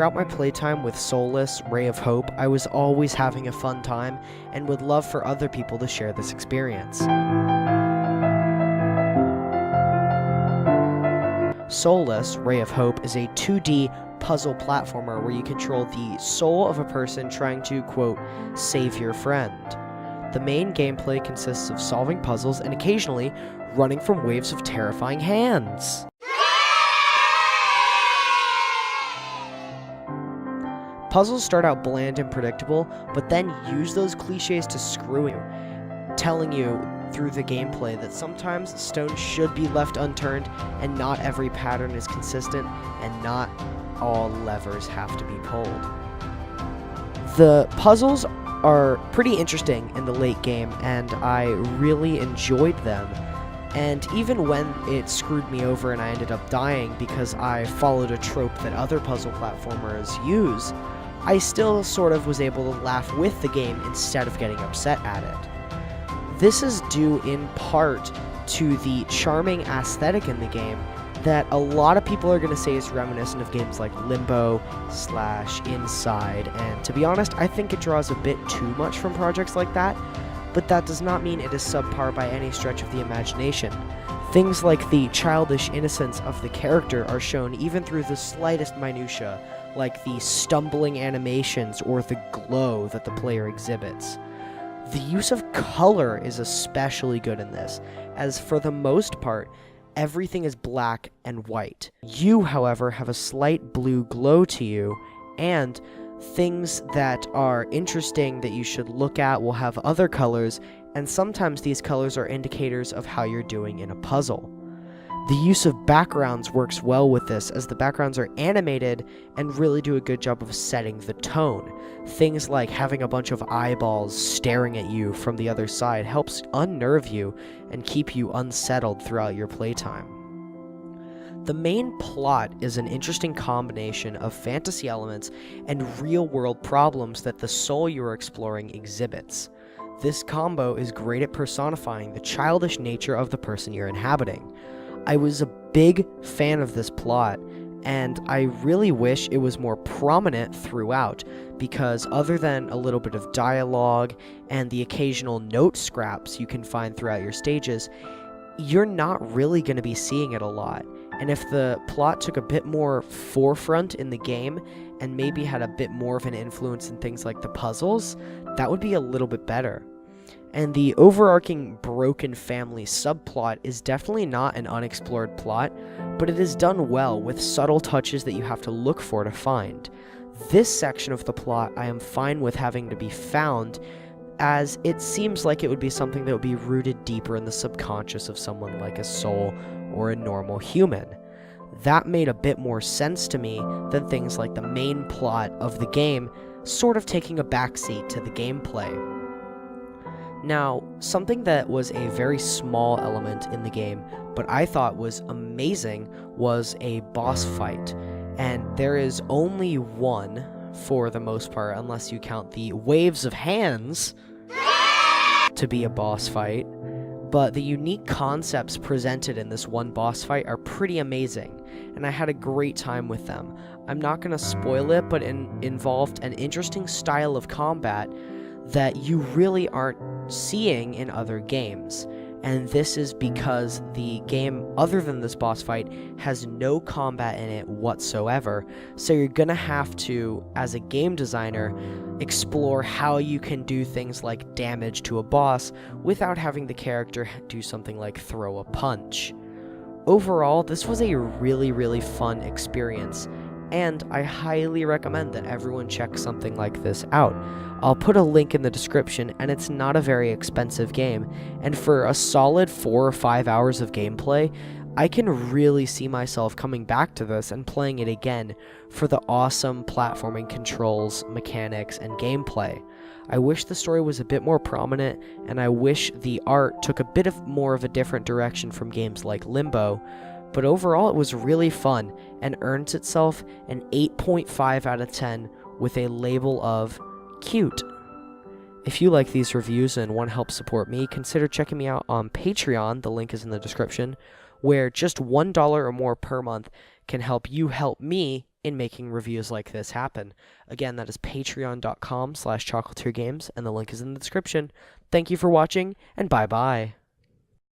Throughout my playtime with Soulless, Ray of Hope, I was always having a fun time and would love for other people to share this experience. Soulless, Ray of Hope, is a 2D puzzle platformer where you control the soul of a person trying to, quote, save your friend. The main gameplay consists of solving puzzles and occasionally running from waves of terrifying hands. Puzzles start out bland and predictable, but then use those cliches to screw you, telling you through the gameplay that sometimes stones should be left unturned and not every pattern is consistent and not all levers have to be pulled. The puzzles are pretty interesting in the late game and I really enjoyed them, and even when it screwed me over and I ended up dying because I followed a trope that other puzzle platformers use, I still sort of was able to laugh with the game instead of getting upset at it. This is due in part to the charming aesthetic in the game that a lot of people are going to say is reminiscent of games like Limbo / Inside, and to be honest, I think it draws a bit too much from projects like that, but that does not mean it is subpar by any stretch of the imagination. Things like the childish innocence of the character are shown even through the slightest minutia, like the stumbling animations or the glow that the player exhibits. The use of color is especially good in this, as for the most part, everything is black and white. You, however, have a slight blue glow to you, and things that are interesting that you should look at will have other colors, and sometimes these colors are indicators of how you're doing in a puzzle. The use of backgrounds works well with this, as the backgrounds are animated and really do a good job of setting the tone. Things like having a bunch of eyeballs staring at you from the other side helps unnerve you and keep you unsettled throughout your playtime. The main plot is an interesting combination of fantasy elements and real-world problems that the soul you are exploring exhibits. This combo is great at personifying the childish nature of the person you're inhabiting. I was a big fan of this plot, and I really wish it was more prominent throughout, because other than a little bit of dialogue and the occasional note scraps you can find throughout your stages, you're not really going to be seeing it a lot. And if the plot took a bit more forefront in the game, and maybe had a bit more of an influence in things like the puzzles, that would be a little bit better. And the overarching broken family subplot is definitely not an unexplored plot, but it is done well with subtle touches that you have to look for to find. This section of the plot I am fine with having to be found, as it seems like it would be something that would be rooted deeper in the subconscious of someone like a soul or a normal human. That made a bit more sense to me than things like the main plot of the game sort of taking a backseat to the gameplay. Now, something that was a very small element in the game, but I thought was amazing, was a boss fight. And there is only one, for the most part, unless you count the waves of hands to be a boss fight. But the unique concepts presented in this one boss fight are pretty amazing, and I had a great time with them. I'm not going to spoil it, but it involved an interesting style of combat that you really aren't seeing in other games, and this is because the game, other than this boss fight, has no combat in it whatsoever, so you're gonna have to, as a game designer, explore how you can do things like damage to a boss without having the character do something like throw a punch. Overall, this was a really fun experience, and I highly recommend that everyone check something like this out. I'll put a link in the description, and it's not a very expensive game, and for a solid 4 or 5 hours of gameplay, I can really see myself coming back to this and playing it again for the awesome platforming controls, mechanics, and gameplay. I wish the story was a bit more prominent, and I wish the art took a bit more of a different direction from games like Limbo, but overall it was really fun and earns itself an 8.5 out of 10 with a label of cute. If you like these reviews and want to help support me, consider checking me out on Patreon, the link is in the description, where just $1 or more per month can help you help me in making reviews like this happen. Again, that is patreon.com/chocolatiergames, and the link is in the description. Thank you for watching, and bye-bye.